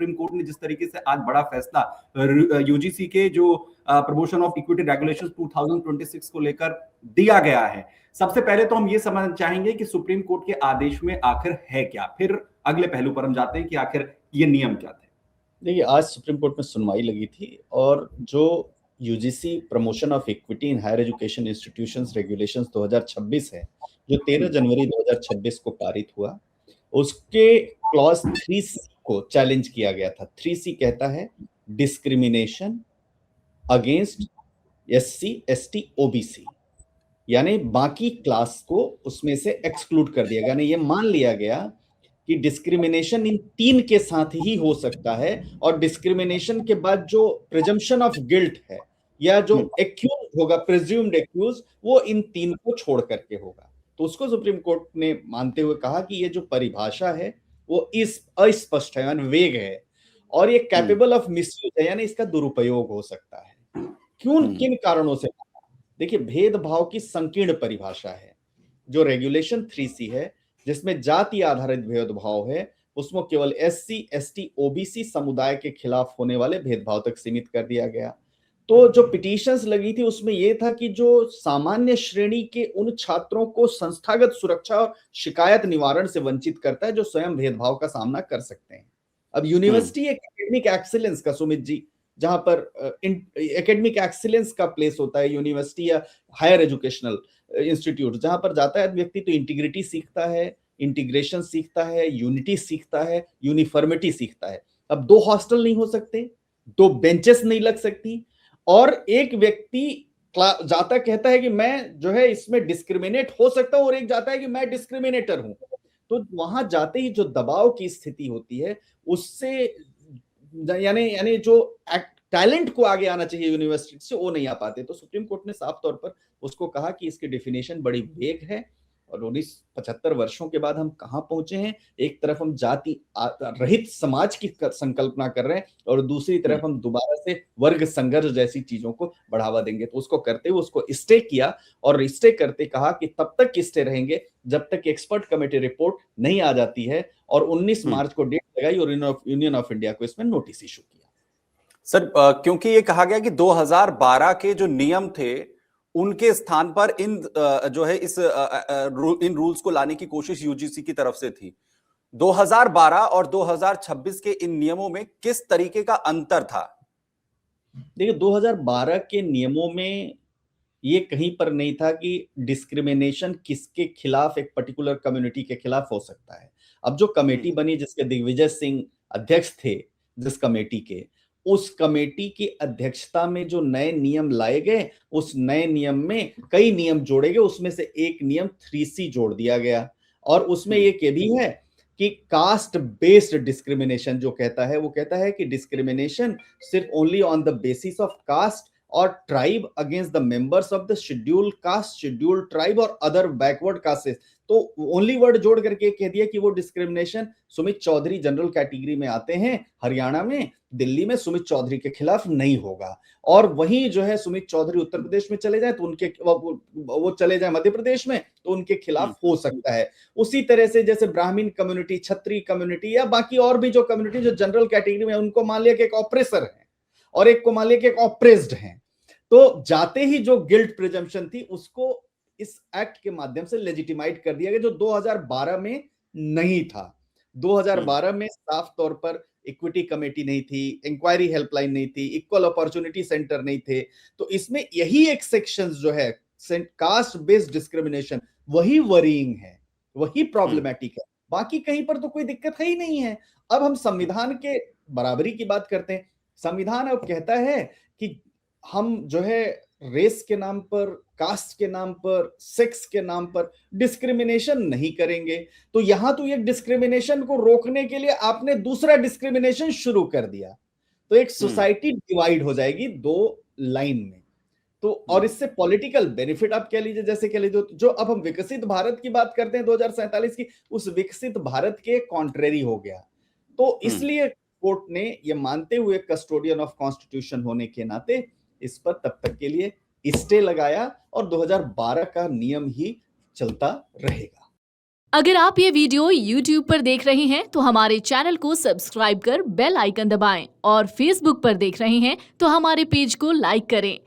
Supreme court ने जिस तरीके से आज बड़ा फैसला यूजीसी के जो प्रमोशन ऑफ इक्विटी रेगुलेशंस 2026 को लेकर दिया गया है, सबसे पहले तो हम ये समझना चाहेंगे कि सुप्रीम कोर्ट के आदेश में आखिर है क्या, फिर अगले पहलू पर हम जाते हैं कि आखिर ये नियम क्या थे। देखिए, आज सुप्रीम कोर्ट में सुनवाई लगी थी और जो UGC promotion of equity in higher education institutions regulations 2026 है, जो 13 जनवरी 2026 को पारित हुआ, उसके क्लॉज 3C को चैलेंज किया गया था। 3C कहता है discrimination against SC, ST, OBC, यानी बाकी क्लास को उसमें से एक्सक्लूड कर दिया गया। यानी ये मान लिया गया कि डिस्क्रिमिनेशन इन 3 के साथ ही हो सकता है और डिस्क्रिमिनेशन के बाद जो प्रिजम्पशन ऑफ गिल्ट है या जो एक्यूज होगा, प्रिज्यूम्ड एक्यूज, वो इन 3 को छोड़ करके होगा। तो उसको सुप्रीम कोर्ट ने मानते हुए कहा कि ये जो परिभाषा है वो अस्पष्ट है, यानी वेग है और ये कैपेबल ऑफ मिसयूज है, यानी इसका दुरुपयोग हो सकता है। किन कारणों से? देखिए, भेदभाव की संकीर्ण परिभाषा है। जो रेगुलेशन 3C है, जिसमें जाति आधारित भेदभाव है, उसमें केवल एससी, एसटी, ओबीसी समुदाय के खिलाफ होने वाले भेदभाव तक सीमित कर दिया गया। तो जो पिटीशंस लगी थी उसमें यह था कि जो सामान्य श्रेणी के उन छात्रों को संस्थागत सुरक्षा और शिकायत निवारण से वंचित करता है जो स्वयं भेदभाव का सामना कर सकते हैं। अब यूनिवर्सिटी एक एकेडमिक एक्सीलेंस का, सुमित जी, जहां पर एकेडमिक एक्सीलेंस का प्लेस होता है, यूनिवर्सिटी या हायर एजुकेशनल इंस्टीट्यूट, जहां पर जाता है व्यक्ति तो इंटीग्रिटी सीखता है, इंटीग्रेशन सीखता है, यूनिटी सीखता है, यूनिफॉर्मिटी सीखता है। अब 2 हॉस्टल नहीं हो सकते, 2 बेंचेस नहीं लग सकती, और एक व्यक्ति जाता कहता है कि मैं जो है इसमें डिस्क्रिमिनेट हो सकता हूं और एक जाता है कि मैं डिस्क्रिमिनेटर हूं। तो वहां जाते ही जो दबाव की स्थिति होती है उससे यानी जो टैलेंट को आगे आना चाहिए यूनिवर्सिटी से, वो नहीं आ पाते। तो सुप्रीम कोर्ट ने साफ तौर पर उसको कहा कि इसकी डेफिनेशन बड़ी वेग है और 75 वर्षों के बाद हम कहां पहुंचे हैं। एक तरफ हम जाति रहित समाज की संकल्पना कर रहे हैं और दूसरी तरफ हम दोबारा से वर्ग संघर्ष जैसी चीजों को बढ़ावा देंगे। तो उसको करते हुए उसको स्टे किया और स्टे करते कहा कि तब तक स्टे रहेंगे जब तक एक्सपर्ट कमेटी रिपोर्ट नहीं आ जाती है, और 19 मार्च को डेट लगाई और यूनियन ऑफ इंडिया को इसमें नोटिस इशू किया। सर, क्योंकि ये कहा गया कि 2012 के जो नियम थे उनके स्थान पर जो है इन रूल्स को लाने की कोशिश यूजीसी की तरफ से थी। 2012 और 2026 के इन नियमों में किस तरीके का अंतर था? देखिए, 2012 के नियमों में ये कहीं पर नहीं था कि डिस्क्रिमिनेशन किसके खिलाफ, एक पर्टिकुलर कम्युनिटी के खिलाफ हो सकता है। अब जो कमेटी बनी जिसके दिग्विजय सिंह अध्यक्ष थे, जिस कमेटी के, उस कमेटी की अध्यक्षता में जो नए नियम लाए गए, उस नए नियम में कई नियम जोड़े गए। उसमें से एक नियम 3C जोड़ दिया गया और उसमें एक ये भी है कि कास्ट बेस्ड डिस्क्रिमिनेशन जो कहता है, वो कहता है कि डिस्क्रिमिनेशन सिर्फ only on the basis of caste और tribe against the members of the scheduled caste, scheduled tribe और अदर बैकवर्ड कास्टेस। तो ओनली वर्ड जोड़ करके कह दिया कि वो discrimination Sumit Chaudhary general category में आते हैं हरियाणा में, दिल्ली में सुमित चौधरी के खिलाफ नहीं होगा। और वहीं जो है सुमित चौधरी उत्तर प्रदेश में चले जाए तो उनके वो चले जाए मध्य प्रदेश में तो उनके खिलाफ हो सकता है। उसी तरह से जैसे ब्राह्मण कम्युनिटी, क्षत्रिय कम्युनिटी या बाकी और भी जो कम्युनिटी जो जनरल कैटेगरी में, उनको मान लिया कि एक ऑपरेसर है और एक को मान लिया कि एक ऑप्रेस्ड है। तो जाते ही जो गिल्ट प्रिजम्पशन थी उसको इस एक्ट के माध्यम से लेजिटिमाइट कर दिया गया, जो 2012 में नहीं था। 2012 में साफ तौर पर इक्विटी कमेटी नहीं थी, इंक्वायरी हेल्पलाइन नहीं थी, इक्वल अपॉर्चुनिटी सेंटर नहीं थे। तो इसमें यही एक सेक्शन जो है कास्ट बेस्ड डिस्क्रिमिनेशन, वही वरीइंग है, वही प्रॉब्लमैटिक है। बाकी कहीं पर तो कोई दिक्कत है ही नहीं है। अब हम संविधान के बराबरी की बात करते हैं। संविधान अब कहता है कि हम जो है रेस के नाम पर, कास्ट के नाम पर, सेक्स के नाम पर डिस्क्रिमिनेशन नहीं करेंगे। तो यहां तो एक डिस्क्रिमिनेशन को रोकने के लिए आपने दूसरा डिस्क्रिमिनेशन शुरू कर दिया, तो एक सोसाइटी डिवाइड हो जाएगी 2 लाइन में। तो और इससे पॉलिटिकल बेनिफिट आप कह लीजिए, जैसे कह लीजिए जो अब हम विकसित भारत की बात करते हैं 2047 की, उस विकसित भारत के कॉन्ट्रेरी हो गया। तो इसलिए कोर्ट ने ये मानते हुए कस्टोडियन ऑफ कॉन्स्टिट्यूशन होने के नाते इस पर तब तक के लिए स्टे लगाया और 2012 का नियम ही चलता रहेगा। अगर आप ये वीडियो YouTube पर देख रहे हैं तो हमारे चैनल को सब्सक्राइब कर बेल आइकन दबाएं और Facebook पर देख रहे हैं तो हमारे पेज को लाइक करें।